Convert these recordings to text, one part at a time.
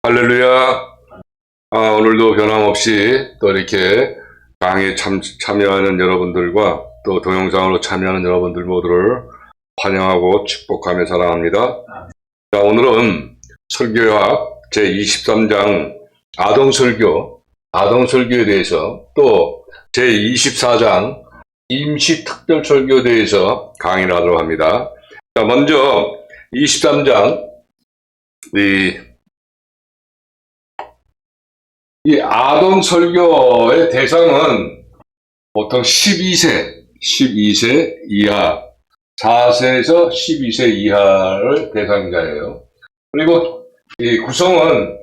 할렐루야. 오늘도 변함없이 또 이렇게 강의에 참여하는 여러분들과 또 동영상으로 참여하는 여러분들 모두를 환영하고 축복하며 사랑합니다. 자, 오늘은 설교학 제23장 아동설교에 대해서 또 제24장 임시특별설교에 대해서 강의를 하도록 합니다. 자, 먼저 23장 이 아동설교의 대상은 보통 12세 이하, 4세에서 12세 이하를 대상자예요. 그리고 이 구성은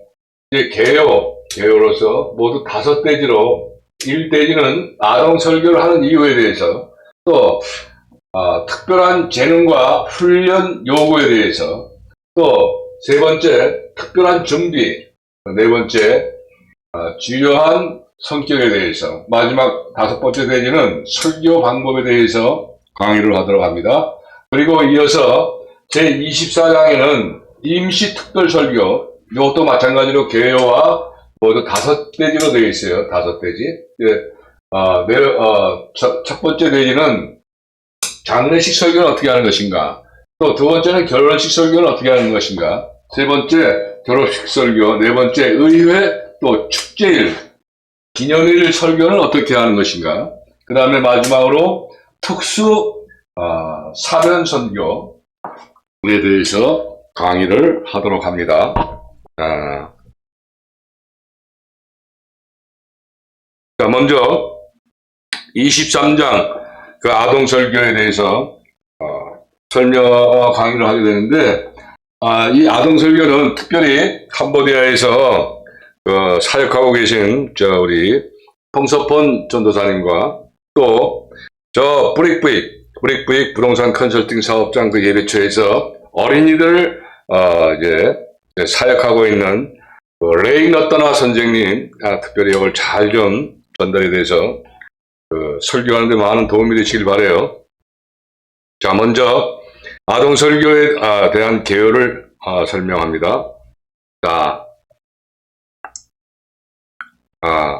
이제 개요로서 모두 5대지로 1대지는 아동설교를 하는 이유에 대해서 또 특별한 재능과 훈련 요구에 대해서 또 세 번째 특별한 준비, 네 번째 주요한 성격에 대해서, 마지막 5번째 대지는 설교 방법에 대해서 강의를 하도록 합니다. 그리고 이어서 제24장에는 임시특별설교, 이것도 마찬가지로 개요와 모두 5대지로 되어 있어요. 5대지. 첫 번째 대지는 장례식 설교는 어떻게 하는 것인가, 또 두 번째는 결혼식 설교는 어떻게 하는 것인가, 세 번째 결혼식 설교, 네 번째 의회, 또 축제일, 기념일 설교는 어떻게 하는 것인가, 그 다음에 마지막으로 특수 사변 설교에 대해서 강의를 하도록 합니다. 자, 먼저 23장 그 아동 설교에 대해서 강의를 하게 되는데, 이 아동 설교는 특별히 캄보디아에서 사역하고 계신 우리 홍석본 전도사님과 또 브릭브익 부동산 컨설팅 사업장 그 예배처에서 어린이들 이제 사역하고 있는 레이 너떠나 선생님, 특별히 이걸 잘 좀 전달에 대해서 설교하는 데 많은 도움이 되시길 바라요. 자, 먼저 아동 설교에 대한 개요를 설명합니다. 자,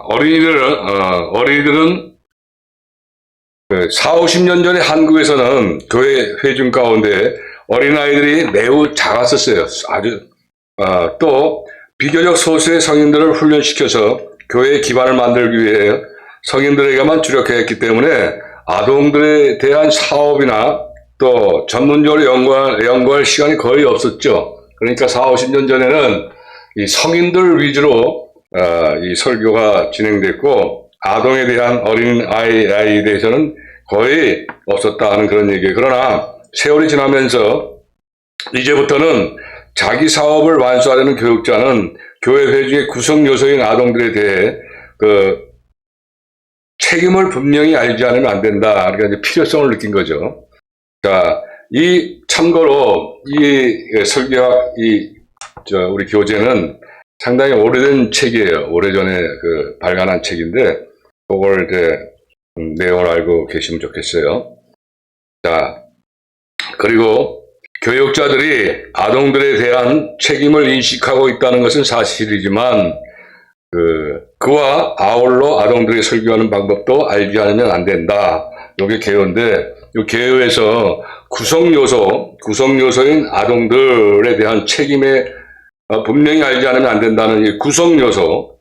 어린이들은 40-50년 전에 한국에서는 교회 회중 가운데 어린아이들이 매우 작았었어요. 아주 또 비교적 소수의 성인들을 훈련시켜서 교회의 기반을 만들기 위해 성인들에게만 주력해야 했기 때문에 아동들에 대한 사업이나 또 전문적으로 연구할 시간이 거의 없었죠. 그러니까 40-50년 전에는 이 성인들 위주로 이 설교가 진행됐고, 아동에 대한 어린아이에 대해서는 거의 없었다 하는 그런 얘기예요. 그러나 세월이 지나면서 이제부터는 자기 사업을 완수하려는 교육자는 교회 회중의 구성 요소인 아동들에 대해 책임을 분명히 알지 않으면 안 된다. 그러니까 이제 필요성을 느낀 거죠. 자, 참고로 이 설교학 우리 교재는 상당히 오래된 책이에요. 오래전에 발간한 책인데, 그걸 이제 내용을 알고 계시면 좋겠어요. 자, 그리고 교육자들이 아동들에 대한 책임을 인식하고 있다는 것은 사실이지만, 그와 아울러 아동들에게 설교하는 방법도 알지 않으면 안 된다. 이게 개요인데, 이 개요에서 구성요소인 아동들에 대한 책임에 분명히 알지 않으면 안 된다는 이 구성요소,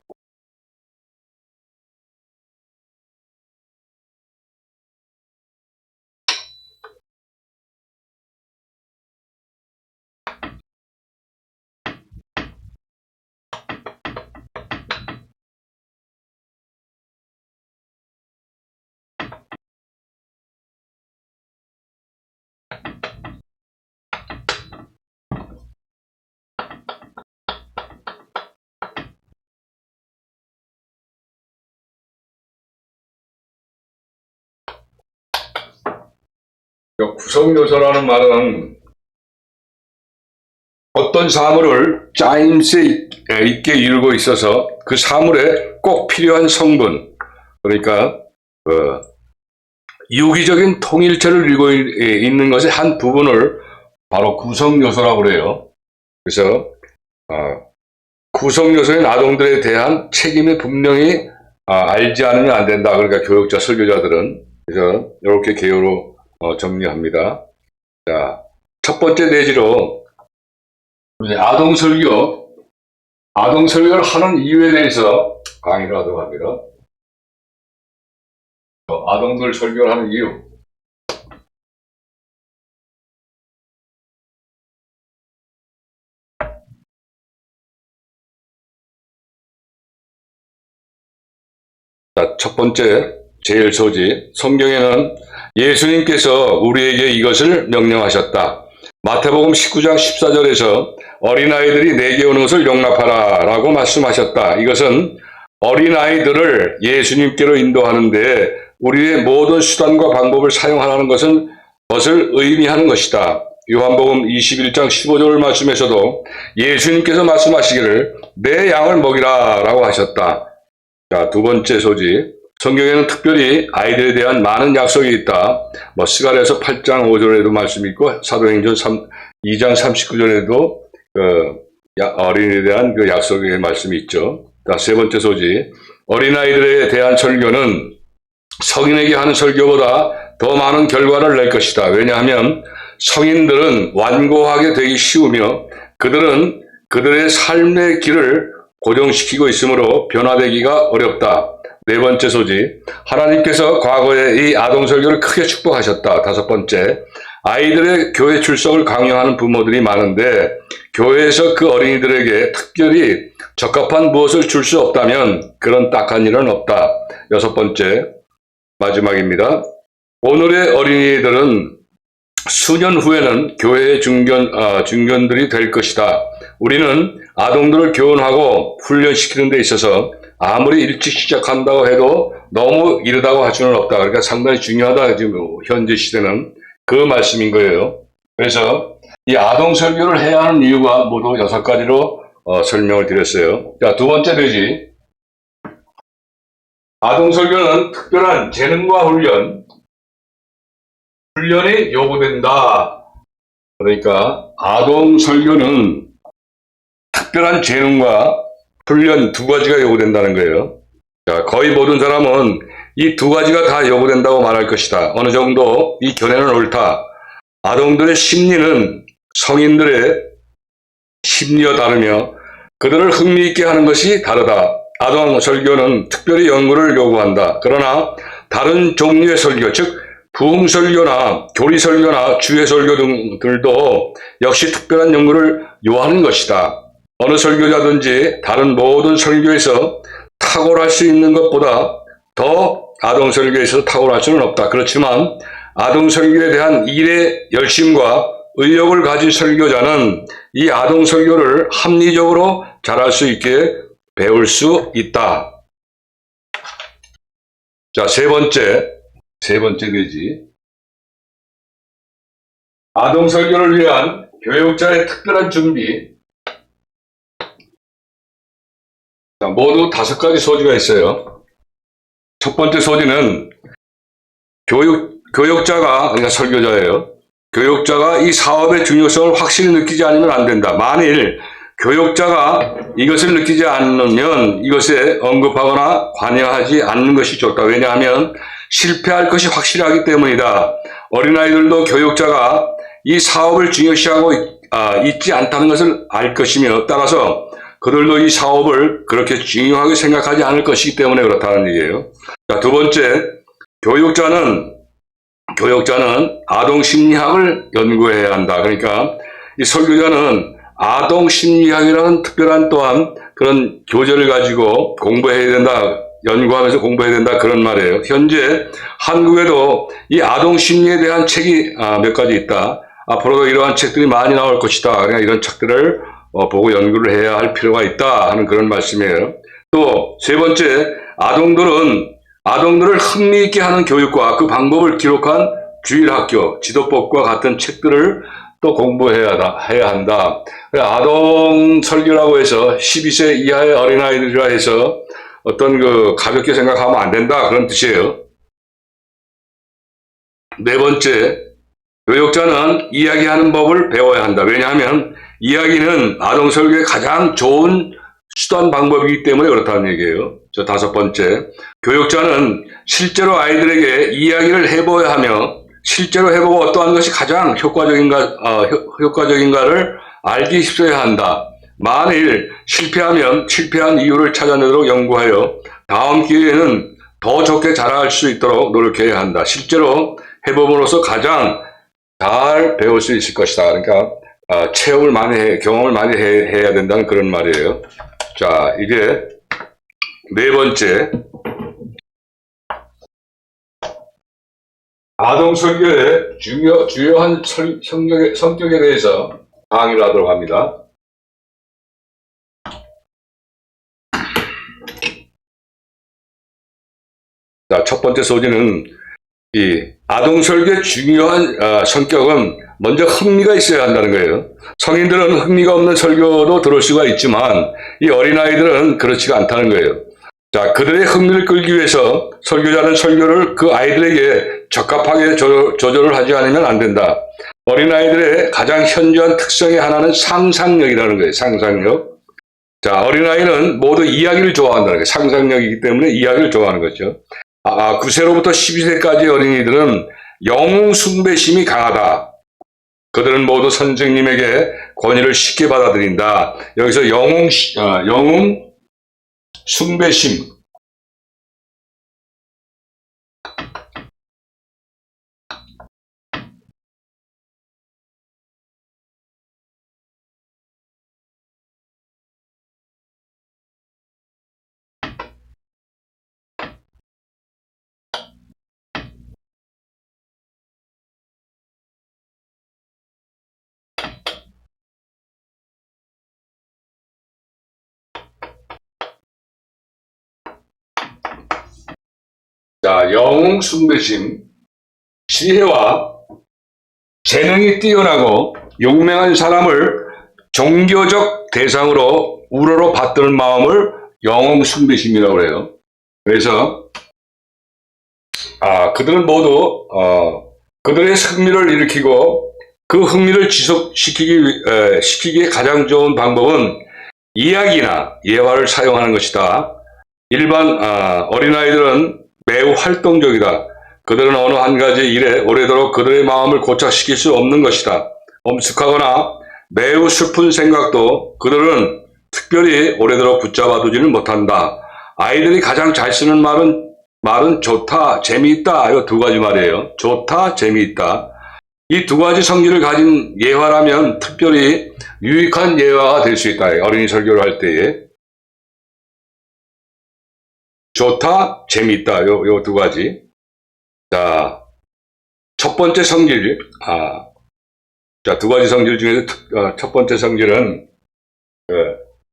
구성요소라는 말은 어떤 사물을 짜임새 있게 이루고 있어서 그 사물에 꼭 필요한 성분, 그러니까 유기적인 통일체를 이루고 있는 것의 한 부분을 바로 구성요소라고 그래요. 그래서 구성 요소인 아동들에 대한 책임을 분명히 알지 않으면 안 된다. 그러니까 교육자, 설교자들은. 그래서 이렇게 개요로 정리합니다. 자, 첫 번째 내지로 아동 설교를 하는 이유에 대해서 강의를 하도록 합니다. 아동들 설교를 하는 이유. 자, 첫 번째, 제일 소지. 성경에는 예수님께서 우리에게 이것을 명령하셨다. 마태복음 19장 14절에서 어린아이들이 내게 오는 것을 용납하라 라고 말씀하셨다. 이것은 어린아이들을 예수님께로 인도하는데 우리의 모든 수단과 방법을 사용하라는 것을 의미하는 것이다. 요한복음 21장 15절 말씀에서도 예수님께서 말씀하시기를 내 양을 먹이라 라고 하셨다. 자, 두 번째 소지. 성경에는 특별히 아이들에 대한 많은 약속이 있다. 스가랴서 8장 5절에도 말씀이 있고 사도행전 2장 39절에도 어린이에 대한 그 약속의 말씀이 있죠. 자, 세 번째 소지. 어린아이들에 대한 설교는 성인에게 하는 설교보다 더 많은 결과를 낼 것이다. 왜냐하면 성인들은 완고하게 되기 쉬우며 그들은 그들의 삶의 길을 고정시키고 있으므로 변화되기가 어렵다. 네 번째 소지. 하나님께서 과거에 이 아동 설교를 크게 축복하셨다. 다섯 번째. 아이들의 교회 출석을 강요하는 부모들이 많은데 교회에서 그 어린이들에게 특별히 적합한 무엇을 줄 수 없다면 그런 딱한 일은 없다. 여섯 번째. 마지막입니다. 오늘의 어린이들은 수년 후에는 교회의 중견들이 될 것이다. 우리는 아동들을 교훈하고 훈련시키는 데 있어서 아무리 일찍 시작한다고 해도 너무 이르다고 할 수는 없다. 그러니까 상당히 중요하다. 지금 현재 시대는 그 말씀인 거예요. 그래서 이 아동 설교를 해야 하는 이유가 모두 6가지로 설명을 드렸어요. 자, 두 번째 되지. 아동 설교는 특별한 재능과 훈련이 요구된다. 그러니까 아동 설교는 특별한 재능과 훈련 두 가지가 요구된다는 거예요. 자, 거의 모든 사람은 이 두 가지가 다 요구된다고 말할 것이다. 어느 정도 이 견해는 옳다. 아동들의 심리는 성인들의 심리와 다르며 그들을 흥미있게 하는 것이 다르다. 아동 설교는 특별히 연구를 요구한다. 그러나 다른 종류의 설교, 즉 부흥 설교나 교리 설교나 주의 설교 등들도 역시 특별한 연구를 요하는 것이다. 어느 설교자든지 다른 모든 설교에서 탁월할 수 있는 것보다 더 아동 설교에 있어서 탁월할 수는 없다. 그렇지만 아동 설교에 대한 일의 열심과 의욕을 가진 설교자는 이 아동 설교를 합리적으로 잘할 수 있게 배울 수 있다. 자, 세 번째 되지. 아동 설교를 위한 교육자의 특별한 준비. 자, 모두 5가지 소지가 있어요. 첫 번째 소지는 교육자가, 그러니까 설교자예요. 교육자가 이 사업의 중요성을 확실히 느끼지 않으면 안 된다. 만일 교육자가 이것을 느끼지 않으면 이것에 언급하거나 관여하지 않는 것이 좋다. 왜냐하면 실패할 것이 확실하기 때문이다. 어린아이들도 교육자가 이 사업을 중요시하고 있지 않다는 것을 알 것이며 따라서 그들도 이 사업을 그렇게 중요하게 생각하지 않을 것이기 때문에 그렇다는 얘기예요. 자, 두 번째, 교육자는 아동 심리학을 연구해야 한다. 그러니까 이 설교자는 아동 심리학이라는 특별한 또한 그런 교재를 가지고 공부해야 된다. 연구하면서 공부해야 된다. 그런 말이에요. 현재 한국에도 이 아동 심리에 대한 책이 몇 가지 있다. 앞으로도 이러한 책들이 많이 나올 것이다. 그냥 이런 책들을 보고 연구를 해야 할 필요가 있다 하는 그런 말씀이에요. 또 세 번째, 아동들을 흥미있게 하는 교육과 그 방법을 기록한 주일학교, 지도법과 같은 책들을 또 공부해야 한다. 아동 설교라고 해서 12세 이하의 어린아이들이라 해서 어떤 가볍게 생각하면 안 된다. 그런 뜻이에요. 네 번째, 교육자는 이야기하는 법을 배워야 한다. 왜냐하면 이야기는 아동 설교의 가장 좋은 수단 방법이기 때문에 그렇다는 얘기예요. 저 다섯 번째, 교육자는 실제로 아이들에게 이야기를 해보아야 하며 실제로 해보고 어떠한 것이 가장 효과적인가를 알기 힘써야 한다. 만일 실패하면 실패한 이유를 찾아내도록 연구하여 다음 기회에는 더 좋게 자라갈 수 있도록 노력해야 한다. 실제로 해봄으로써 가장 잘 배울 수 있을 것이다. 그러니까 체험을 많이 경험을 많이 해야 된다는 그런 말이에요. 자, 이제 네 번째, 아동 설교의 주요한 성격에 대해서 강의를 하도록 합니다. 자, 첫 번째 소지는 이 아동 설교의 중요한 성격은 먼저 흥미가 있어야 한다는 거예요. 성인들은 흥미가 없는 설교도 들을 수가 있지만 이 어린아이들은 그렇지가 않다는 거예요. 자, 그들의 흥미를 끌기 위해서 설교자는 설교를 그 아이들에게 적합하게 조절을 하지 않으면 안 된다. 어린아이들의 가장 현저한 특성의 하나는 상상력이라는 거예요. 상상력. 자, 어린아이는 모두 이야기를 좋아한다는 거예요. 상상력이기 때문에 이야기를 좋아하는 거죠. 9세로부터 12세까지 어린이들은 영웅 숭배심이 강하다. 그들은 모두 선생님에게 권위를 쉽게 받아들인다. 여기서 영웅 숭배심. 자, 영웅 숭배심. 지혜와 재능이 뛰어나고 용맹한 사람을 종교적 대상으로 우러러 받드는 마음을 영웅 숭배심이라고 해요. 그래서 그들은 모두 그들의 흥미를 일으키고 그 흥미를 지속시키기에 가장 좋은 방법은 이야기나 예화를 사용하는 것이다. 일반 어린아이들은 매우 활동적이다. 그들은 어느 한 가지 일에 오래도록 그들의 마음을 고착시킬 수 없는 것이다. 엄숙하거나 매우 슬픈 생각도 그들은 특별히 오래도록 붙잡아 두지는 못한다. 아이들이 가장 잘 쓰는 말은 좋다, 재미있다. 이 두 가지 말이에요. 좋다, 재미있다. 이 두 가지 성질을 가진 예화라면 특별히 유익한 예화가 될 수 있다. 어린이 설교를 할 때에. 좋다, 재미있다. 요 두 가지. 자, 첫 번째 성질. 자, 두 가지 성질 중에서 첫 번째 성질은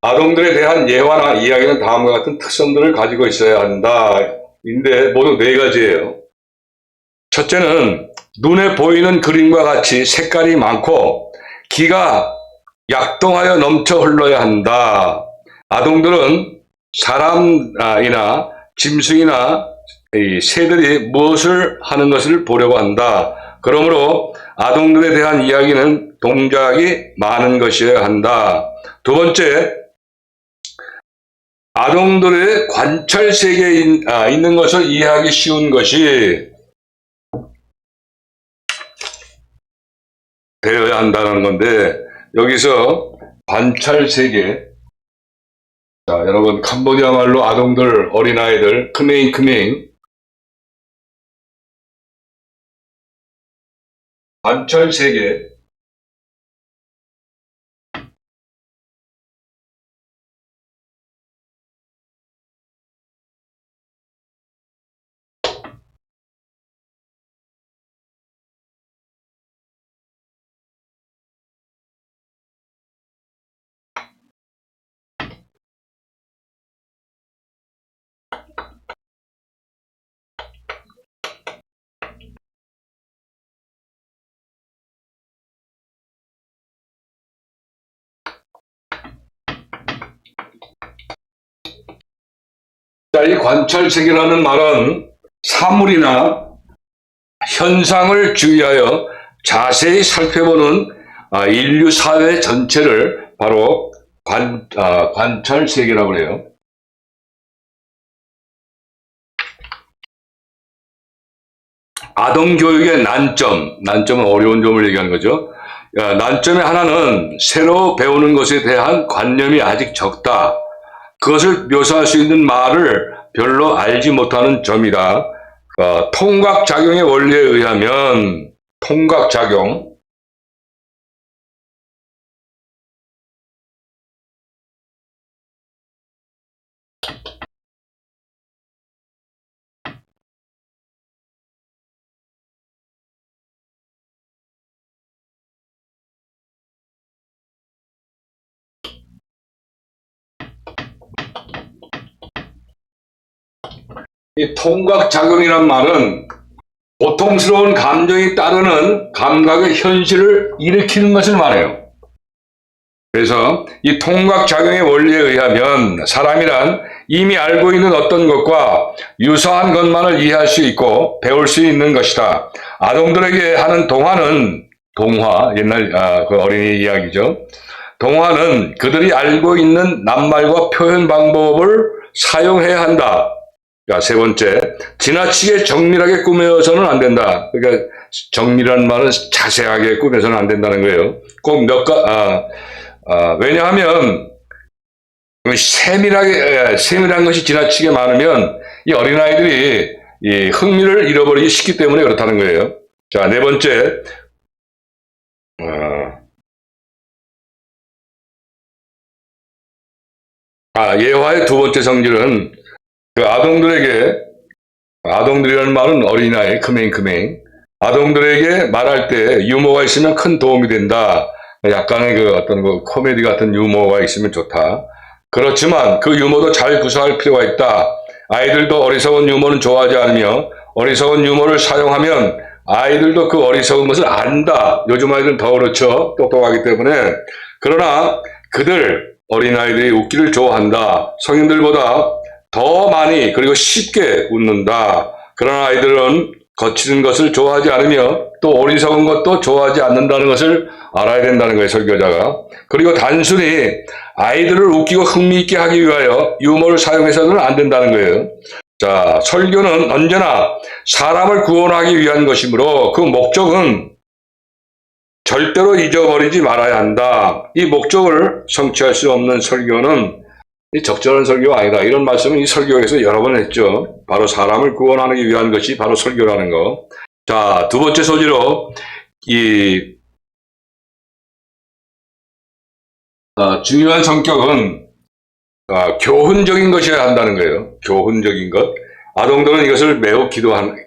아동들에 대한 예화나 이야기는 다음과 같은 특성들을 가지고 있어야 한다. 인데 모두 네 가지예요. 첫째는 눈에 보이는 그림과 같이 색깔이 많고 기가 약동하여 넘쳐 흘러야 한다. 아동들은 사람이나 짐승이나 새들이 무엇을 하는 것을 보려고 한다. 그러므로 아동들에 대한 이야기는 동작이 많은 것이어야 한다. 두 번째, 아동들의 관찰 세계에 있는 것을 이해하기 쉬운 것이 되어야 한다는 건데, 여기서 관찰 세계. 자, 여러분, 캄보디아 말로 아동들, 어린아이들, 크메인. 관찰 세계. 자, 이 관찰 세계라는 말은 사물이나 현상을 주의하여 자세히 살펴보는 인류 사회 전체를 바로 관찰 세계라고 해요. 아동 교육의 난점은 어려운 점을 얘기하는 거죠. 난점의 하나는 새로 배우는 것에 대한 관념이 아직 적다. 그것을 묘사할 수 있는 말을 별로 알지 못하는 점이다. 통각작용의 원리에 의하면 통각작용, 이 통각작용이란 말은 고통스러운 감정이 따르는 감각의 현실을 일으키는 것을 말해요. 그래서 이 통각작용의 원리에 의하면 사람이란 이미 알고 있는 어떤 것과 유사한 것만을 이해할 수 있고 배울 수 있는 것이다. 아동들에게 하는 동화, 옛날 그 어린이 이야기죠. 동화는 그들이 알고 있는 낱말과 표현 방법을 사용해야 한다. 세 번째, 지나치게 정밀하게 꾸며서는 안 된다. 그러니까 정밀한 말은 자세하게 꾸며서는 안 된다는 거예요. 꼭 왜냐하면 세밀한 것이 지나치게 많으면 이 어린아이들이 이 흥미를 잃어버리기 쉽기 때문에 그렇다는 거예요. 자, 네 번째, 예화의 두 번째 성질은 그 아동들이라는 말은 어린아이, 크맹. 아동들에게 말할 때 유머가 있으면 큰 도움이 된다. 약간의 그 어떤 그 코미디 같은 유머가 있으면 좋다. 그렇지만 그 유머도 잘 구사할 필요가 있다. 아이들도 어리석은 유머는 좋아하지 않으며 어리석은 유머를 사용하면 아이들도 그 어리석은 것을 안다. 요즘 아이들은 더 그렇죠. 똑똑하기 때문에. 그러나 어린아이들이 웃기를 좋아한다. 성인들보다 더 많이 그리고 쉽게 웃는다. 그런 아이들은 거치는 것을 좋아하지 않으며 또 어리석은 것도 좋아하지 않는다는 것을 알아야 된다는 거예요, 설교자가. 그리고 단순히 아이들을 웃기고 흥미있게 하기 위하여 유머를 사용해서는 안 된다는 거예요. 자, 설교는 언제나 사람을 구원하기 위한 것이므로 그 목적은 절대로 잊어버리지 말아야 한다. 이 목적을 성취할 수 없는 설교는 적절한 설교가 아니다. 이런 말씀은 이 설교에서 여러 번 했죠. 바로 사람을 구원하기 위한 것이 바로 설교라는 거. 자, 두 번째 소지로 중요한 성격은 교훈적인 것이어야 한다는 거예요. 교훈적인 것. 아동들은 이것을 매우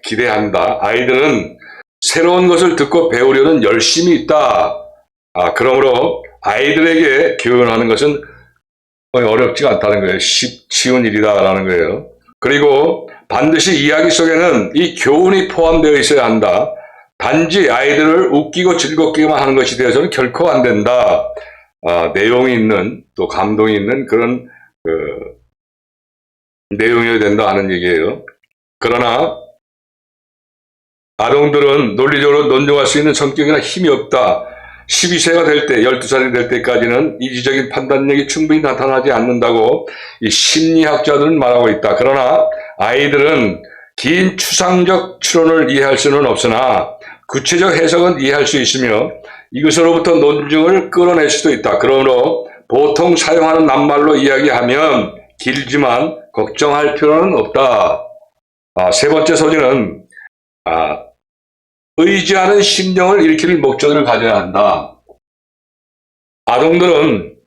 기대한다. 아이들은 새로운 것을 듣고 배우려는 열심이 있다. 그러므로 아이들에게 교훈하는 것은 어렵지가 않다는 거예요. 쉬운 일이다라는 거예요. 그리고 반드시 이야기 속에는 이 교훈이 포함되어 있어야 한다. 단지 아이들을 웃기고 즐겁게만 하는 것이 되어서는 결코 안 된다. 내용이 있는 또 감동이 있는 그런 내용이어야 된다 하는 얘기예요. 그러나 아동들은 논리적으로 논증할 수 있는 성격이나 힘이 없다. 12세가 될 때, 12살이 될 때까지는 이지적인 판단력이 충분히 나타나지 않는다고 이 심리학자들은 말하고 있다. 그러나 아이들은 긴 추상적 추론을 이해할 수는 없으나 구체적 해석은 이해할 수 있으며 이것으로부터 논증을 끌어낼 수도 있다. 그러므로 보통 사용하는 낱말로 이야기하면 길지만 걱정할 필요는 없다. 세 번째 소지는 의지하는 심령을 일으킬 목적을 가져야 한다. 아동들은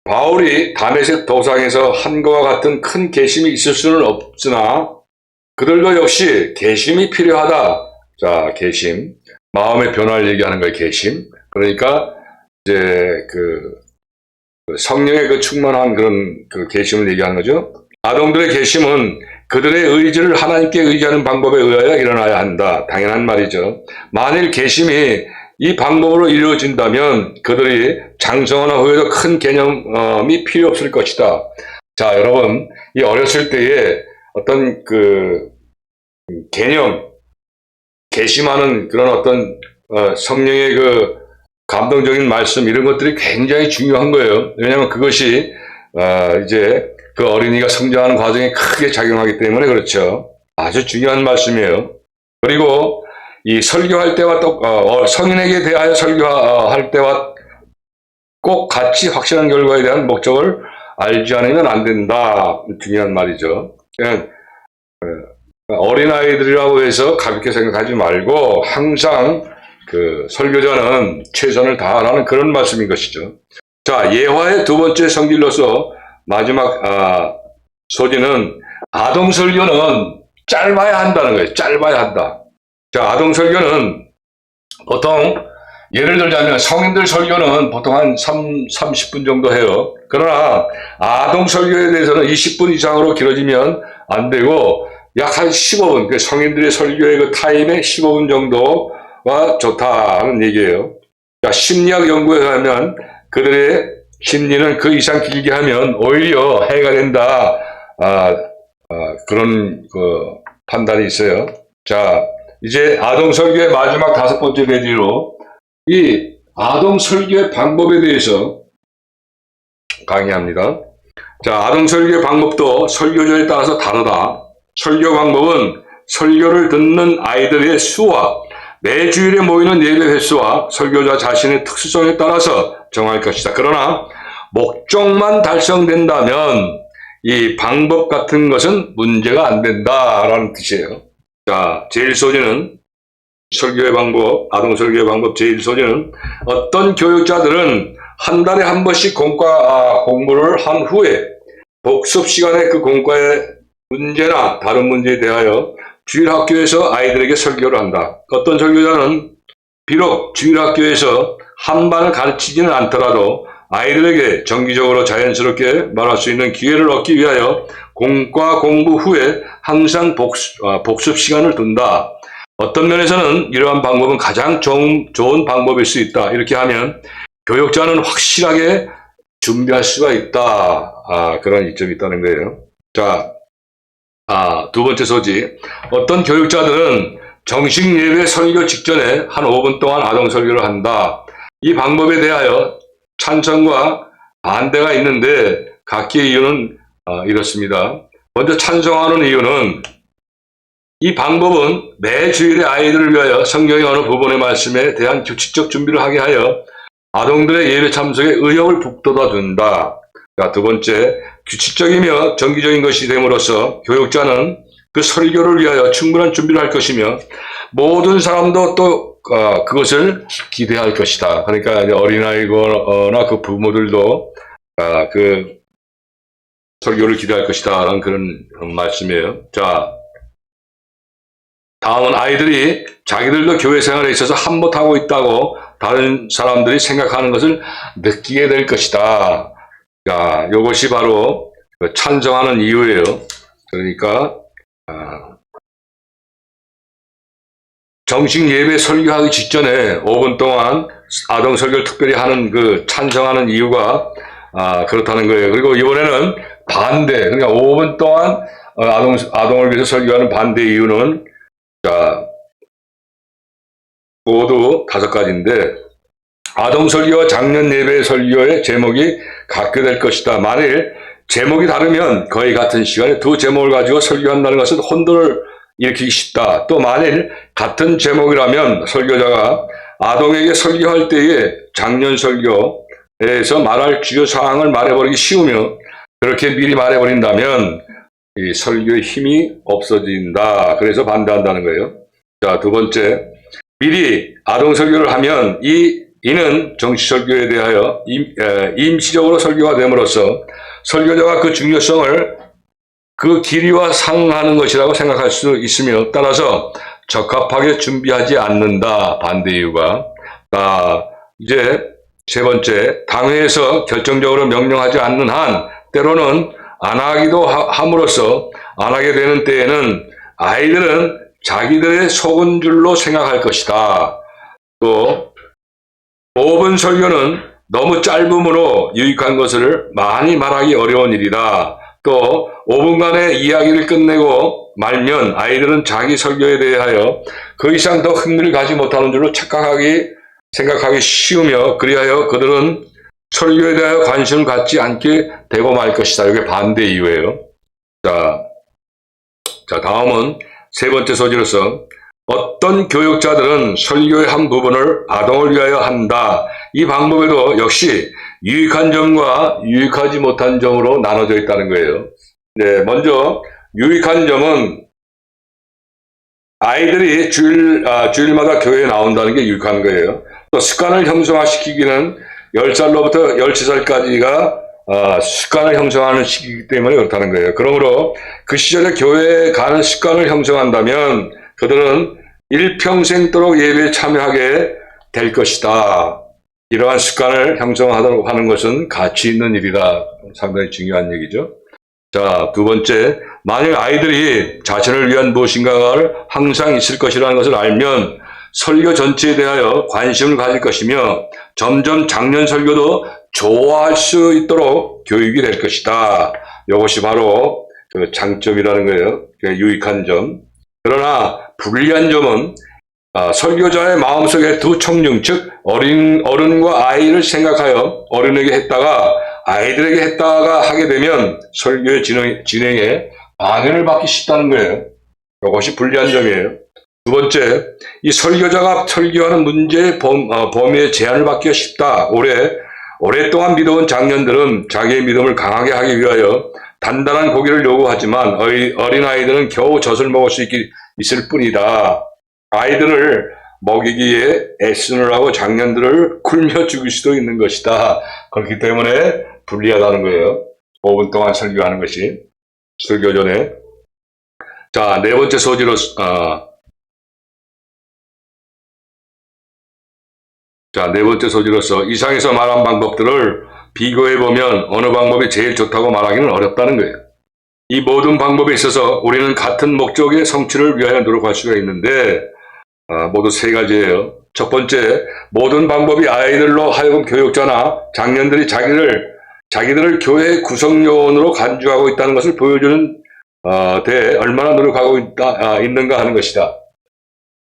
바울이 다메섹 도상에서 한 것과 같은 큰 계심이 있을 수는 없으나 그들도 역시 계심이 필요하다. 자, 계심. 마음의 변화를 얘기하는 거예요, 계심. 그러니까 이제 그 성령의 그 충만한 그런 그 계심을 얘기하는 거죠. 아동들의 계심은 그들의 의지를 하나님께 의지하는 방법에 의하여 일어나야 한다. 당연한 말이죠. 만일 계심이 이 방법으로 이루어진다면 그들이 장성하나 후에도 큰 개념이 필요 없을 것이다. 자, 여러분, 이 어렸을 때에 어떤 그 개념, 계심하는 그런 어떤 성령의 그 감동적인 말씀 이런 것들이 굉장히 중요한 거예요. 왜냐하면 그것이 이제 그 어린이가 성장하는 과정에 크게 작용하기 때문에 그렇죠. 아주 중요한 말씀이에요. 그리고 이 설교할 때와 또 성인에게 대하여 설교할 때와 꼭 같이 확실한 결과에 대한 목적을 알지 않으면 안 된다. 중요한 말이죠. 그냥 어린아이들이라고 해서 가볍게 생각하지 말고 항상 그 설교자는 최선을 다하라는 그런 말씀인 것이죠. 자, 예화의 두 번째 성질로서 마지막 소지는 아동 설교는 짧아야 한다는 거예요. 짧아야 한다. 자, 아동 설교는 보통 예를 들자면 성인들 설교는 보통 한 30분 정도 해요. 그러나 아동 설교에 대해서는 20분 이상으로 길어지면 안 되고 약 한 15분, 그 성인들의 설교의 그 타임에 15분 정도가 좋다는 얘기예요. 자, 심리학 연구에 의하면 그들의 심리는 그 이상 길게 하면 오히려 해가 된다. 그런 그 판단이 있어요. 자, 이제 아동 설교의 마지막 5번째 페이지로 이 아동 설교의 방법에 대해서 강의합니다. 자, 아동 설교의 방법도 설교자에 따라서 다르다. 설교 방법은 설교를 듣는 아이들의 수와 매 주일에 모이는 예배 횟수와 설교자 자신의 특수성에 따라서 정할 것이다. 그러나 목적만 달성된다면 이 방법 같은 것은 문제가 안 된다라는 뜻이에요. 자, 제1소지는 설교의 방법, 아동 설교의 방법 제1소지는 어떤 교육자들은 한 달에 한 번씩 공부를 한 후에 복습 시간에 그 공과의 문제나 다른 문제에 대하여 주일학교에서 아이들에게 설교를 한다. 어떤 설교자는 비록 주일학교에서 한 반을 가르치지는 않더라도 아이들에게 정기적으로 자연스럽게 말할 수 있는 기회를 얻기 위하여 공과 공부 후에 항상 복습 시간을 둔다. 어떤 면에서는 이러한 방법은 가장 좋은 방법일 수 있다. 이렇게 하면 교육자는 확실하게 준비할 수가 있다. 그런 이점이 있다는 거예요. 자, 두 번째 소지. 어떤 교육자들은 정식 예배 설교 직전에 한 5분 동안 아동 설교를 한다. 이 방법에 대하여 찬성과 반대가 있는데 각기의 이유는 이렇습니다. 먼저 찬성하는 이유는 이 방법은 매 주일에 아이들을 위하여 성경의 어느 부분의 말씀에 대한 규칙적 준비를 하게 하여 아동들의 예배 참석에 의욕을 북돋아준다. 자, 두 번째, 규칙적이며 정기적인 것이 됨으로써 교육자는 그 설교를 위하여 충분한 준비를 할 것이며 모든 사람도 또 그것을 기대할 것이다. 그러니까 어린아이거나 그 부모들도 그 설교를 기대할 것이다. 라는 그런 말씀이에요. 자, 다음은 아이들이 자기들도 교회 생활에 있어서 한몫하고 있다고 다른 사람들이 생각하는 것을 느끼게 될 것이다. 자, 이것이 바로 찬성하는 이유예요. 그러니까 정식 예배 설교하기 직전에 5분 동안 아동 설교를 특별히 하는 그 찬성하는 이유가 그렇다는 거예요. 그리고 이번에는 반대, 그러니까 5분 동안 아동을 위해서 설교하는 반대 이유는 자, 모두 5가지인데 아동 설교와 작년 예배 설교의 제목이 같게 될 것이다. 만일 제목이 다르면 거의 같은 시간에 두 제목을 가지고 설교한다는 것은 혼돈을 일으키기 쉽다. 또 만일 같은 제목이라면 설교자가 아동에게 설교할 때에 작년 설교에서 말할 주요 사항을 말해버리기 쉬우며 그렇게 미리 말해버린다면 이 설교의 힘이 없어진다. 그래서 반대한다는 거예요. 자, 두 번째, 미리 아동 설교를 하면 이는 정식 설교에 대하여 임시적으로 설교가 됨으로써 설교자가 그 중요성을 그 길이와 상응하는 것이라고 생각할 수 있으며 따라서 적합하게 준비하지 않는다. 반대 이유가. 이제 세 번째, 당회에서 결정적으로 명령하지 않는 한 때로는 안 하기도 함으로써 안 하게 되는 때에는 아이들은 자기들의 속은 줄로 생각할 것이다. 또 5분 설교는 너무 짧음으로 유익한 것을 많이 말하기 어려운 일이다. 또 5분간의 이야기를 끝내고 말면 아이들은 자기 설교에 대하여 그 이상 더 흥미를 가지 못하는 줄로 착각하기 생각하기 쉬우며 그리하여 그들은 설교에 대하여 관심을 갖지 않게 되고 말 것이다. 이게 반대 이유예요. 자, 다음은 세 번째 소지로서 어떤 교육자들은 설교의 한 부분을 아동을 위하여 한다. 이 방법에도 역시 유익한 점과 유익하지 못한 점으로 나눠져 있다는 거예요. 네, 먼저 유익한 점은 아이들이 주일마다 교회에 나온다는 게 유익한 거예요. 또 습관을 형성화시키기는 10살로부터 13살까지가 습관을 형성하는 시기이기 때문에 그렇다는 거예요. 그러므로 그 시절에 교회에 가는 습관을 형성한다면 그들은 일평생도록 예배에 참여하게 될 것이다. 이러한 습관을 형성하도록 하는 것은 가치 있는 일이다. 상당히 중요한 얘기죠. 자, 두 번째, 만약 아이들이 자신을 위한 무엇인가가 항상 있을 것이라는 것을 알면 설교 전체에 대하여 관심을 가질 것이며 점점 작년 설교도 좋아할 수 있도록 교육이 될 것이다. 이것이 바로 그 장점이라는 거예요. 유익한 점. 그러나 불리한 점은 설교자의 마음속에 두 청중, 즉 어른과 아이를 생각하여 어른에게 했다가 아이들에게 했다가 하게 되면 설교의 진행에 방해를 받기 쉽다는 거예요. 이것이 불리한 점이에요. 두 번째, 이 설교자가 설교하는 문제의 범위에 제한을 받기가 쉽다. 오랫동안 믿어온 장년들은 자기의 믿음을 강하게 하기 위하여 단단한 고기를 요구하지만 어린아이들은 겨우 젖을 먹을 수 있을 뿐이다. 아이들을 먹이기에 애쓰느라고 장년들을 굶겨 죽일 수도 있는 것이다. 그렇기 때문에 불리하다는 거예요. 5분 동안 설교하는 것이 설교 전에. 자, 네 번째 소지로서 이상에서 말한 방법들을 비교해보면 어느 방법이 제일 좋다고 말하기는 어렵다는 거예요. 이 모든 방법에 있어서 우리는 같은 목적의 성취를 위하여 노력할 수가 있는데 모두 세 가지예요. 첫 번째, 모든 방법이 아이들로 하여금 교육자나 장년들이 자기들을 교회의 구성요원으로 간주하고 있다는 것을 보여주는 데 얼마나 노력하고 있는가 하는 것이다.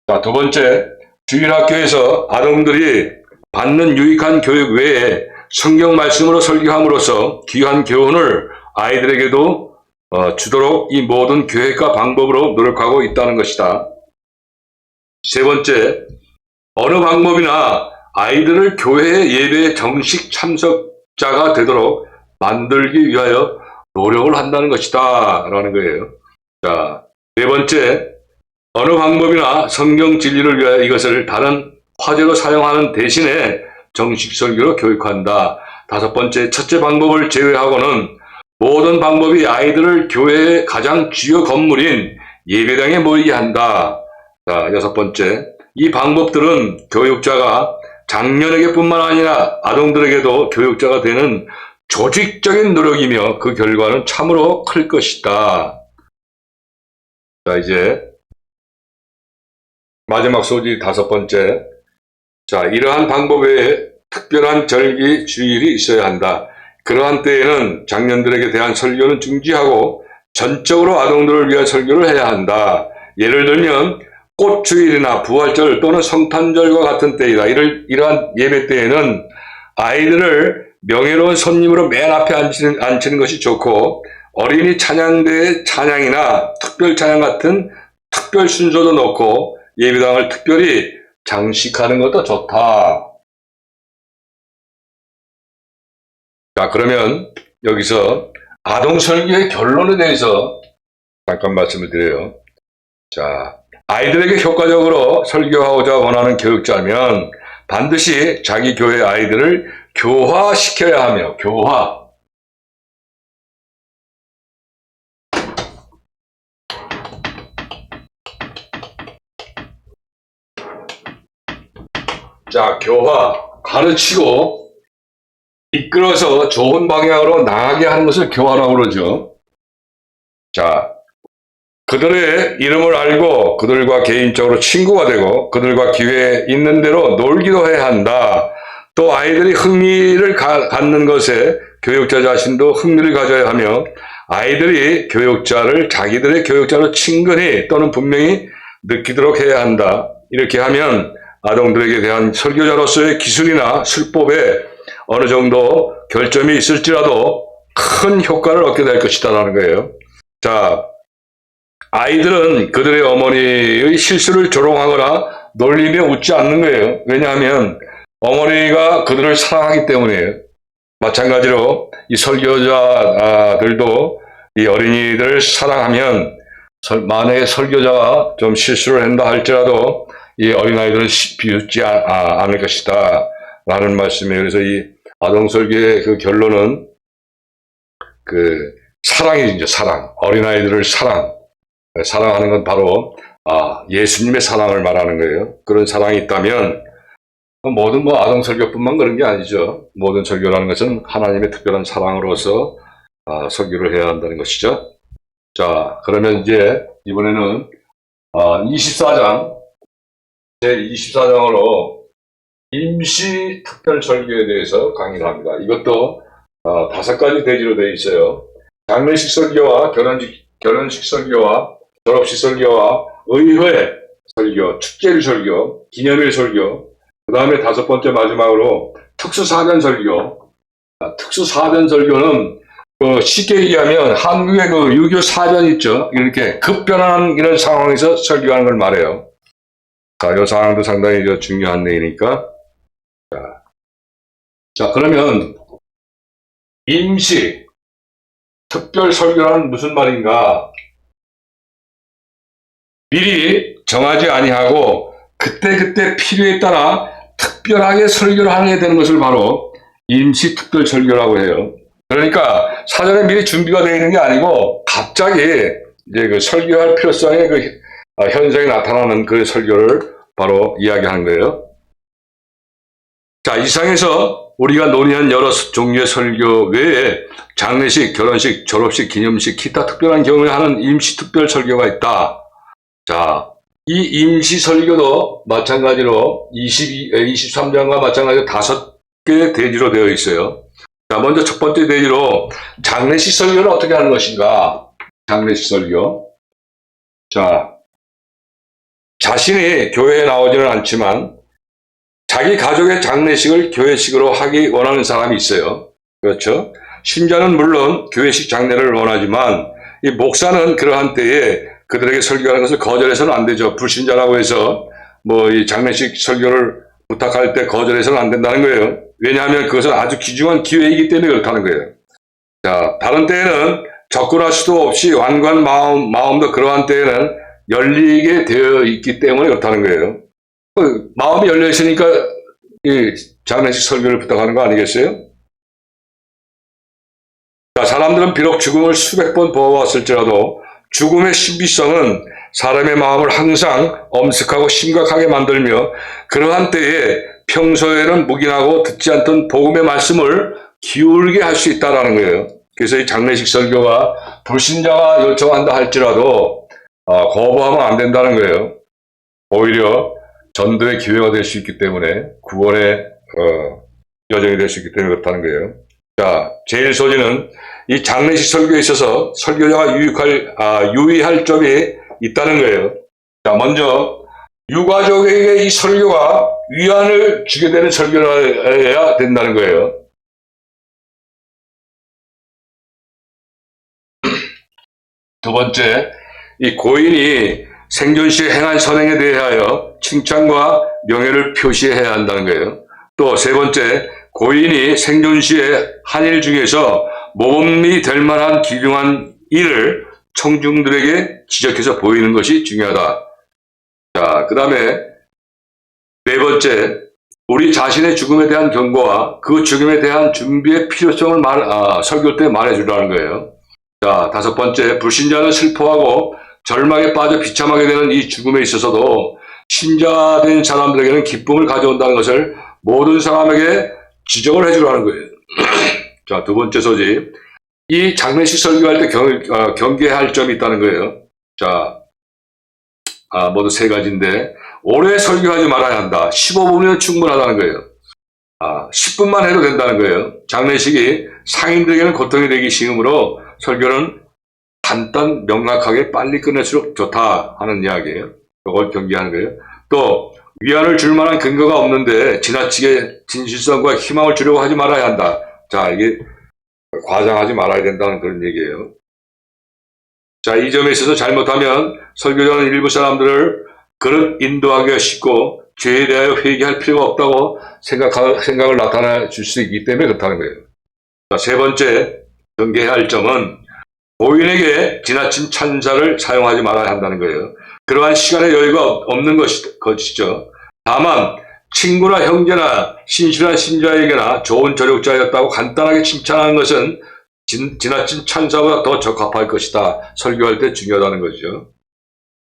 자, 두 번째, 주일학교에서 아동들이 받는 유익한 교육 외에 성경 말씀으로 설교함으로써 귀한 교훈을 아이들에게도 주도록 이 모든 계획과 방법으로 노력하고 있다는 것이다. 세 번째, 어느 방법이나 아이들을 교회 예배의 정식 참석자가 되도록 만들기 위하여 노력을 한다는 것이다 라는 거예요. 자, 네 번째, 어느 방법이나 성경 진리를 위하여 이것을 다른 화제로 사용하는 대신에 정식 설교로 교육한다. 다섯 번째, 첫째 방법을 제외하고는 모든 방법이 아이들을 교회의 가장 주요 건물인 예배당에 모이게 한다. 자, 여섯 번째, 이 방법들은 교육자가 장년에게뿐만 아니라 아동들에게도 교육자가 되는 조직적인 노력이며 그 결과는 참으로 클 것이다. 자, 이제 마지막 소지 다섯 번째. 자, 이러한 방법 외에 특별한 절기 주일이 있어야 한다. 그러한 때에는 장년들에게 대한 설교는 중지하고 전적으로 아동들을 위한 설교를 해야 한다. 예를 들면 꽃주일이나 부활절 또는 성탄절과 같은 때이다. 이러한 예배 때에는 아이들을 명예로운 손님으로 맨 앞에 앉히는 것이 좋고 어린이 찬양대의 찬양이나 특별 찬양 같은 특별 순서도 넣고 예배당을 특별히 장식하는 것도 좋다. 자, 그러면 여기서 아동 설교의 결론에 대해서 잠깐 말씀을 드려요. 자, 아이들에게 효과적으로 설교하고자 원하는 교육자면 반드시 자기 교회 아이들을 교화시켜야 하며, 교화. 자, 교화, 가르치고 이끌어서 좋은 방향으로 나가게 하는 것을 교화라고 그러죠. 자, 그들의 이름을 알고 그들과 개인적으로 친구가 되고 그들과 기회에 있는 대로 놀기도 해야 한다. 또 아이들이 흥미를 갖는 것에 교육자 자신도 흥미를 가져야 하며 아이들이 교육자를 자기들의 교육자로 친근히 또는 분명히 느끼도록 해야 한다. 이렇게 하면 아동들에게 대한 설교자로서의 기술이나 술법에 어느 정도 결점이 있을지라도 큰 효과를 얻게 될 것이다라는 거예요. 자, 아이들은 그들의 어머니의 실수를 조롱하거나 놀리며 웃지 않는 거예요. 왜냐하면 어머니가 그들을 사랑하기 때문이에요. 마찬가지로 이 설교자들도 이 어린이들을 사랑하면 만약에 설교자가 좀 실수를 한다 할지라도 이 어린아이들은 비웃지 않을 것이다 라는 말씀이에요. 그래서 이 아동설교의 그 결론은 그 사랑이죠. 사랑. 어린아이들을 사랑하는 건 바로 예수님의 사랑을 말하는 거예요. 그런 사랑이 있다면 모든 아동설교뿐만 그런 게 아니죠. 모든 설교라는 것은 하나님의 특별한 사랑으로서 설교를 해야 한다는 것이죠. 자, 그러면 이제 이번에는 24장 제24장으로 임시 특별 설교에 대해서 강의를 합니다. 이것도 5가지 대지로 되어 있어요. 장례식 설교와 결혼식 설교와 졸업식 설교와 의회 설교, 축제일 설교, 기념일 설교, 그 다음에 5번째 마지막으로 특수사전 설교. 특수사전 설교는 쉽게 얘기하면 한국의 그 유교 사전 있죠. 이렇게 급변하는 이런 상황에서 설교하는 걸 말해요. 자, 이 상황도 상당히 중요한 내용이니까. 자, 그러면 임시 특별 설교란 무슨 말인가? 미리 정하지 아니하고 그때그때 필요에 따라 특별하게 설교를 하게 되는 것을 바로 임시 특별 설교라고 해요. 그러니까 사전에 미리 준비가 되어 있는 게 아니고 갑자기 이제 그 설교할 필요성의 그 현상이 나타나는 그 설교를 바로 이야기하는 거예요. 자, 이상에서 우리가 논의한 여러 종류의 설교 외에 장례식, 결혼식, 졸업식, 기념식, 기타 특별한 경우에 하는 임시 특별 설교가 있다. 자, 이 임시 설교도 마찬가지로 23장과 마찬가지로 5개의 대지로 되어 있어요. 자, 먼저 첫 번째 대지로 장례식 설교는 어떻게 하는 것인가? 장례식 설교. 자, 자신이 교회에 나오지는 않지만 자기 가족의 장례식을 교회식으로 하기 원하는 사람이 있어요. 그렇죠? 신자는 물론 교회식 장례를 원하지만 이 목사는 그러한 때에 그들에게 설교하는 것을 거절해서는 안 되죠. 불신자라고 해서 이 장례식 설교를 부탁할 때 거절해서는 안 된다는 거예요. 왜냐하면 그것은 아주 귀중한 기회이기 때문에 그렇다는 거예요. 자, 다른 때에는 접근할 수도 없이 완고한 마음도 그러한 때에는 열리게 되어 있기 때문에 그렇다는 거예요. 마음이 열려 있으니까 이 장례식 설교를 부탁하는 거 아니겠어요? 자, 사람들은 비록 죽음을 수백 번 보아왔을지라도 죽음의 신비성은 사람의 마음을 항상 엄습하고 심각하게 만들며 그러한 때에 평소에는 묵인하고 듣지 않던 복음의 말씀을 기울게 할 수 있다는 거예요. 그래서 이 장례식 설교가 불신자가 요청한다 할지라도 거부하면 안 된다는 거예요. 오히려 전도의 기회가 될 수 있기 때문에 구원의 여정이 될 수 있기 때문에 그렇다는 거예요. 자, 제1소지는 이 장례식 설교에 있어서 설교자가 유의할 점이 있다는 거예요. 자, 먼저 유가족에게 이 설교가 위안을 주게 되는 설교여야 된다는 거예요. 두 번째, 이 고인이 생존 시에 행한 선행에 대하여 칭찬과 명예를 표시해야 한다는 거예요. 또 세 번째, 고인이 생존 시에 한 일 중에서 모범이 될 만한 귀중한 일을 청중들에게 지적해서 보이는 것이 중요하다. 자, 그 다음에 네 번째, 우리 자신의 죽음에 대한 경고와 그 죽음에 대한 준비의 필요성을 설교 때 말해주라는 거예요. 자, 다섯 번째, 불신자는 슬퍼하고 절망에 빠져 비참하게 되는 이 죽음에 있어서도 신자된 사람들에게는 기쁨을 가져온다는 것을 모든 사람에게 지적을 해주라는 거예요. 자, 두 번째 소지. 이 장례식 설교할 때 경계해야 할 점이 있다는 거예요. 자, 모두 세 가지인데, 오래 설교하지 말아야 한다. 15분이면 충분하다는 거예요. 10분만 해도 된다는 거예요. 장례식이 상인들에게는 고통이 되기 쉬우므로 설교는 간단, 명확하게 빨리 끝낼수록 좋다 하는 이야기예요. 이걸 경계하는 거예요. 또 위안을 줄 만한 근거가 없는데 지나치게 진실성과 희망을 주려고 하지 말아야 한다. 자, 이게 과장하지 말아야 된다는 그런 얘기예요. 자, 이 점에 있어서 잘못하면 설교자는 일부 사람들을 그릇 인도하기가 쉽고 죄에 대하여 회개할 필요가 없다고 생각을 나타내 줄 수 있기 때문에 그렇다는 거예요. 자, 세 번째 경계해야 할 점은 고인에게 지나친 찬사를 사용하지 말아야 한다는 거예요. 그러한 시간의 여유가 없는 것이죠. 다만 친구나 형제나 신실한 신자에게나 좋은 저력자였다고 간단하게 칭찬하는 것은 지나친 찬사보다 더 적합할 것이다. 설교할 때 중요하다는 거죠.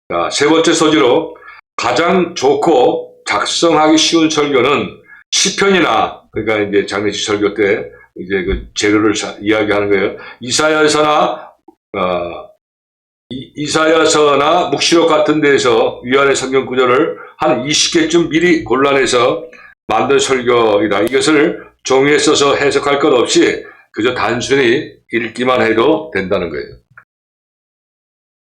자, 세 번째 소지로 가장 좋고 작성하기 쉬운 설교는 시편이나, 그러니까 이제 장례식 설교 때 이제 그 재료를 이야기하는 거예요. 이사야서나 묵시록 같은 데에서 위안의 성경 구절을 한 20개쯤 미리 골라내서 만든 설교이다. 이것을 종이에 써서 해석할 것 없이 그저 단순히 읽기만 해도 된다는 거예요.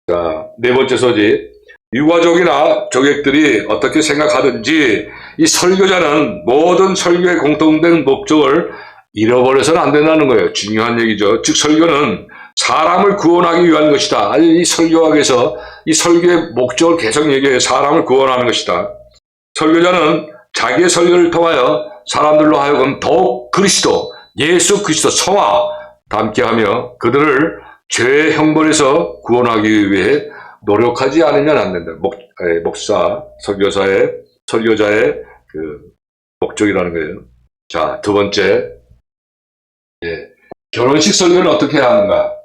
자, 네 번째 소지. 유가족이나 조객들이 어떻게 생각하든지 이 설교자는 모든 설교의 공통된 목적을 잃어버려서는 안 된다는 거예요. 중요한 얘기죠. 즉 설교는 사람을 구원하기 위한 것이다. 이 설교학에서 이 설교의 목적을 계속 얘기해요. 사람을 구원하는 것이다. 설교자는 자기의 설교를 통하여 사람들로 하여금 더욱 그리스도, 예수 그리스도 성화 닮게 하며 그들을 죄의 형벌에서 구원하기 위해 노력하지 않으면 안 된다. 목사, 설교자의 그 목적이라는 거예요. 자, 두 번째, 결혼식 설교는 어떻게 해야 하는가?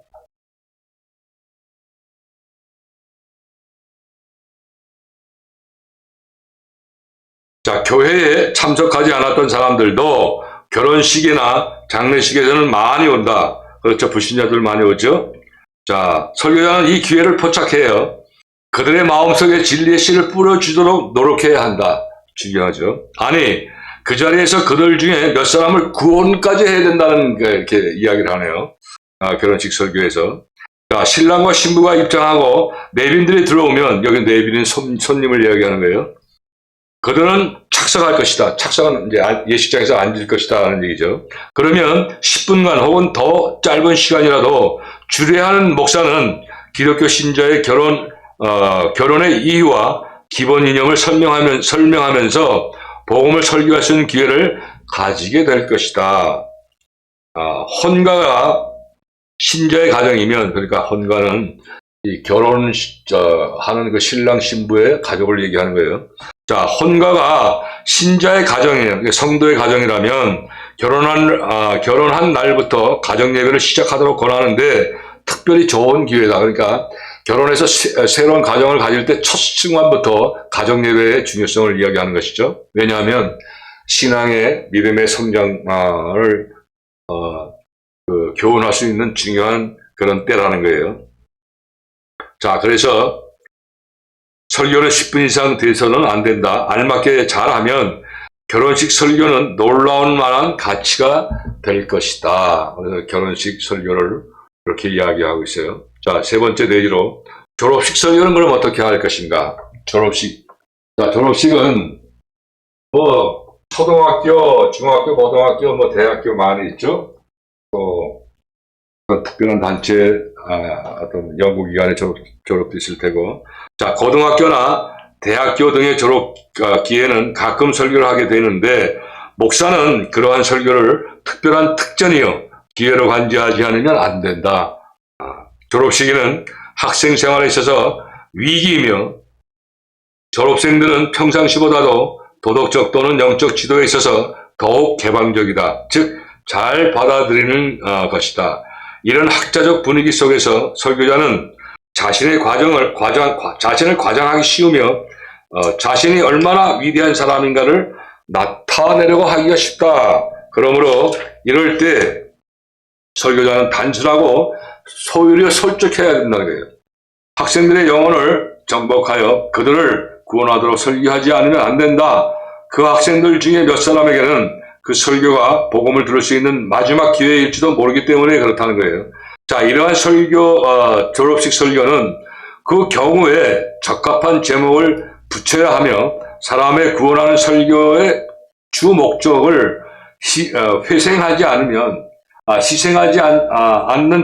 자, 교회에 참석하지 않았던 사람들도 결혼식이나 장례식에서는 많이 온다. 그렇죠. 불신자들 많이 오죠. 자, 설교자는 이 기회를 포착해요. 그들의 마음속에 진리의 씨를 뿌려주도록 노력해야 한다. 중요하죠. 아니, 그 자리에서 그들 중에 몇 사람을 구원까지 해야 된다는 이렇게 이야기를 하네요. 결혼식 설교에서. 자, 신랑과 신부가 입장하고 내빈들이 들어오면, 여기 내빈은 손님을 이야기하는 거예요. 그들은 착석할 것이다. 착석은 이제 예식장에서 앉을 것이다 하는 얘기죠. 그러면 10분간 혹은 더 짧은 시간이라도 주례하는 목사는 기독교 신자의 결혼의 이유와 기본 이념을 설명하면서 복음을 설교할 수 있는 기회를 가지게 될 것이다. 헌가가 신자의 가정이면, 그러니까 헌가는 이 하는 그 신랑 신부의 가족을 얘기하는 거예요. 자, 헌가가 신자의 가정이에요. 성도의 가정이라면 결혼한 날부터 가정 예배를 시작하도록 권하는데 특별히 좋은 기회다. 그러니까 결혼해서 새로운 가정을 가질 때 첫 순간부터 가정 예배의 중요성을 이야기하는 것이죠. 왜냐하면 신앙의 믿음의 성장을 교훈할 수 있는 중요한 그런 때라는 거예요. 자, 그래서 설교는 10분 이상 돼서는 안 된다. 알맞게 잘하면 결혼식 설교는 놀라운 만한 가치가 될 것이다. 그래서 결혼식 설교를 그렇게 이야기하고 있어요. 자, 세 번째 내지로 졸업식 설교는 그럼 어떻게 할 것인가? 졸업식. 자, 졸업식은 초등학교, 중학교, 고등학교, 대학교 많이 있죠. 또 특별한 단체, 어떤 연구기관의 졸업도 있을 테고. 자, 고등학교나 대학교 등의 졸업 기회는 가끔 설교를 하게 되는데 목사는 그러한 설교를 특별한 특전이요 기회로 간주하지 않으면 안 된다. 졸업식에는 학생 생활에 있어서 위기이며 졸업생들은 평상시보다도 도덕적 또는 영적 지도에 있어서 더욱 개방적이다. 즉, 잘 받아들이는 것이다. 이런 학자적 분위기 속에서 설교자는 자신을 과장하기 쉬우며 자신이 얼마나 위대한 사람인가를 나타내려고 하기가 쉽다. 그러므로 이럴 때 설교자는 단순하고 소유리에 솔직해야 된다는 거예요. 학생들의 영혼을 정복하여 그들을 구원하도록 설교하지 않으면 안 된다. 그 학생들 중에 몇 사람에게는 그 설교가 복음을 들을 수 있는 마지막 기회일지도 모르기 때문에 그렇다는 거예요. 자, 이러한 졸업식 설교는 그 경우에 적합한 제목을 붙여야 하며 사람의 구원하는 설교의 주 목적을 희생하지 않는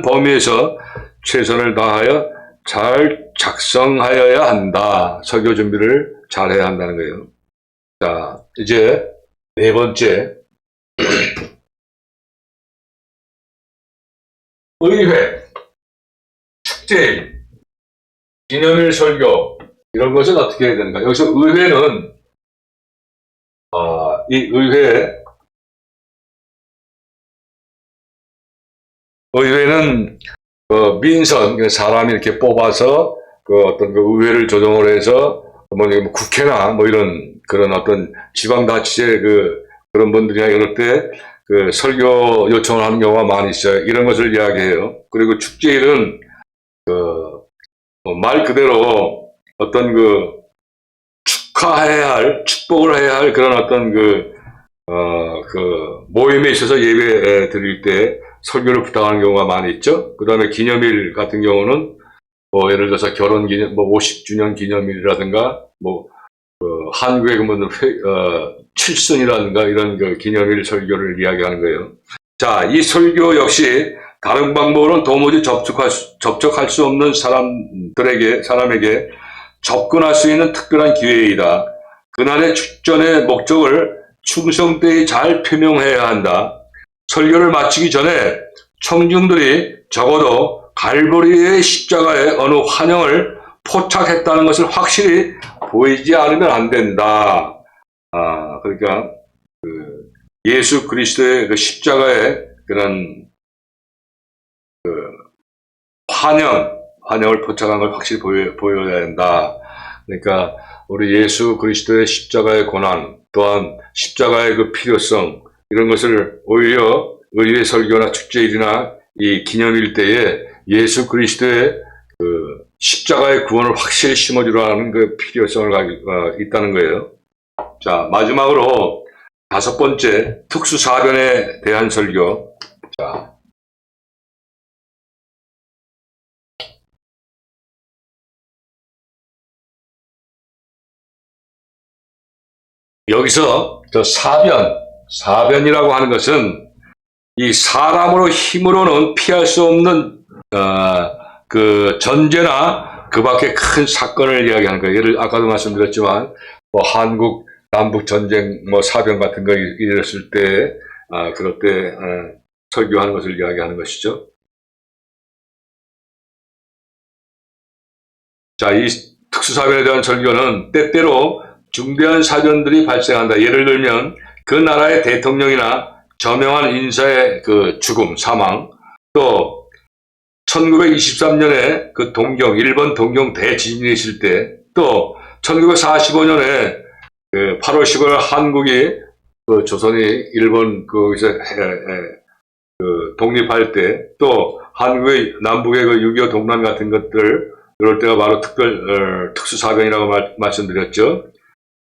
범위에서 최선을 다하여 잘 작성하여야 한다. 설교 준비를 잘 해야 한다는 거예요. 자, 이제 네 번째. 의회, 축제일, 기념일 설교, 이런 것은 어떻게 해야 되는가? 여기서 의회는, 의회는, 민선, 사람이 이렇게 뽑아서, 어떤 의회를 조정을 해서, 국회나 그런 어떤 지방자치제 그런 분들이나 이럴 때, 설교 요청을 하는 경우가 많이 있어요. 이런 것을 이야기해요. 그리고 축제일은, 말 그대로 어떤 축복을 해야 할 그런 어떤 모임에 있어서 예배 드릴 때 설교를 부탁하는 경우가 많이 있죠. 그 다음에 기념일 같은 경우는, 예를 들어서 결혼 기념, 50주년 기념일이라든가, 한국의 칠순이라든가 이런 기념일 설교를 이야기하는 거예요. 자, 이 설교 역시 다른 방법으로는 도무지 접촉할 수 없는 사람에게 접근할 수 있는 특별한 기회이다. 그날의 축전의 목적을 충성되이 잘 표명해야 한다. 설교를 마치기 전에 청중들이 적어도 갈보리의 십자가에 어느 환영을 포착했다는 것을 확실히 보이지 않으면 안 된다. 그러니까 예수 그리스도의 십자가의 그런 환영을 포착한 걸 확실히 보여야 된다. 그러니까 우리 예수 그리스도의 십자가의 고난, 또한 십자가의 필요성, 이런 것을 오히려 의회 설교나 축제일이나 이 기념일 때에 예수 그리스도의 십자가의 구원을 확실히 심어주라는 필요성을 가지고 있다는 거예요. 자, 마지막으로 다섯 번째, 특수사변에 대한 설교. 자, 여기서 사변이라고 하는 것은 이 사람으로 힘으로는 피할 수 없는 전제나 그 밖에 큰 사건을 이야기하는 거예요. 아까도 말씀드렸지만 한국 남북 전쟁 사변 같은 거 일었을 때 그럴 때 설교하는 것을 이야기하는 것이죠. 자, 이 특수사변에 대한 설교는 때때로 중대한 사변들이 발생한다. 예를 들면 그 나라의 대통령이나 저명한 인사의 죽음, 사망, 또 1923년에 일본 동경 대지진이 있을 때, 또 1945년에 8월 10일 한국이 조선이 일본 거기서 독립할 때, 또 한국의 남북의 6.25 동란 같은 것들, 이럴 때가 바로 특수사변이라고 말씀드렸죠.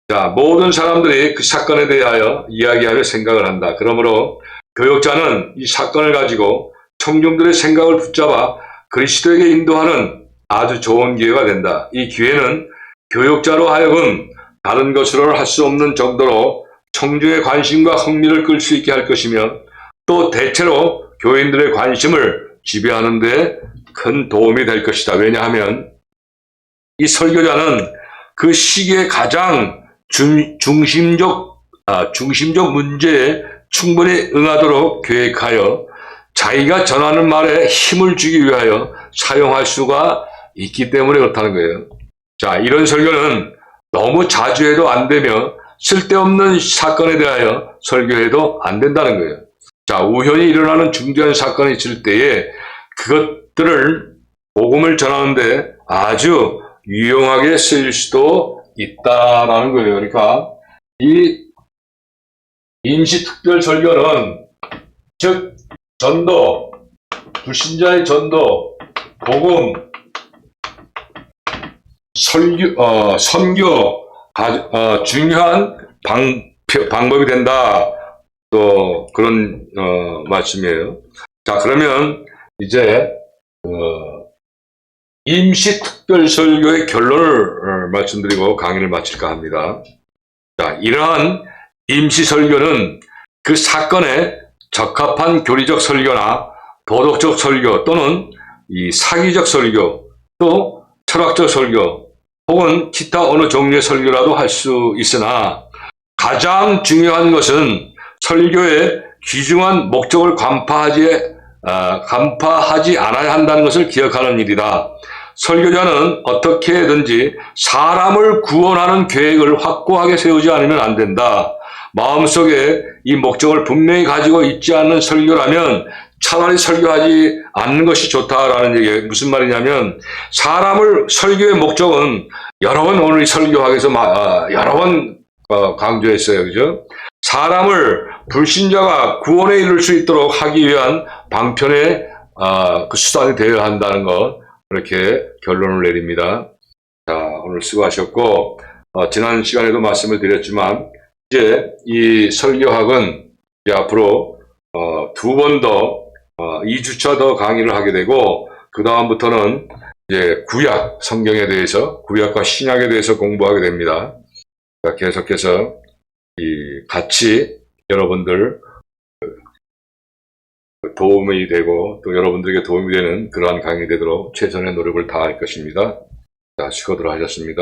자, 모든 사람들이 그 사건에 대하여 이야기하며 생각을 한다. 그러므로 교역자는 이 사건을 가지고 청중들의 생각을 붙잡아 그리스도에게 인도하는 아주 좋은 기회가 된다. 이 기회는 교역자로 하여금 다른 것으로는 할 수 없는 정도로 청중의 관심과 흥미를 끌 수 있게 할 것이며, 또 대체로 교인들의 관심을 지배하는 데 큰 도움이 될 것이다. 왜냐하면 이 설교자는 그 시기에 가장 중심적 문제에 충분히 응하도록 계획하여 자기가 전하는 말에 힘을 주기 위하여 사용할 수가 있기 때문에 그렇다는 거예요. 자, 이런 설교는 너무 자주 해도 안 되며 쓸데없는 사건에 대하여 설교해도 안 된다는 거예요. 자, 우연히 일어나는 중대한 사건이 있을 때에 그것들을 복음을 전하는데 아주 유용하게 쓰일 수도 있다라는 거예요. 그러니까 이 임시특별 설교는 즉 전도, 불신자의 전도, 복음, 선교 중요한 방법이 된다. 또 그런 말씀이에요. 자, 그러면 이제 임시특별설교의 결론을 말씀드리고 강의를 마칠까 합니다. 자, 이러한 임시 설교는 그 사건에 적합한 교리적 설교나 도덕적 설교 또는 이 사기적 설교 또 철학적 설교 혹은 기타 어느 종류의 설교라도 할 수 있으나 가장 중요한 것은 설교의 귀중한 목적을 간파하지 않아야 한다는 것을 기억하는 일이다. 설교자는 어떻게든지 사람을 구원하는 계획을 확고하게 세우지 않으면 안 된다. 마음속에 이 목적을 분명히 가지고 있지 않는 설교라면 차라리 설교하지 않는 것이 좋다라는 얘기예요. 무슨 말이냐면 설교의 목적은 여러 번 오늘 설교하기 위해서 여러 번 강조했어요. 그죠? 사람을 불신자가 구원에 이를 수 있도록 하기 위한 방편의 그 수단이 되어야 한다는 것, 그렇게 결론을 내립니다. 자, 오늘 수고하셨고 지난 시간에도 말씀을 드렸지만 이제 이 설교학은 이제 앞으로 두 번 더 2주차 더 강의를 하게 되고 그 다음부터는 이제 구약 성경에 대해서 구약과 신약에 대해서 공부하게 됩니다. 계속해서 같이 여러분들 도움이 되고 또 여러분들에게 도움이 되는 그러한 강의 되도록 최선의 노력을 다할 것입니다. 자, 수고들 하셨습니다.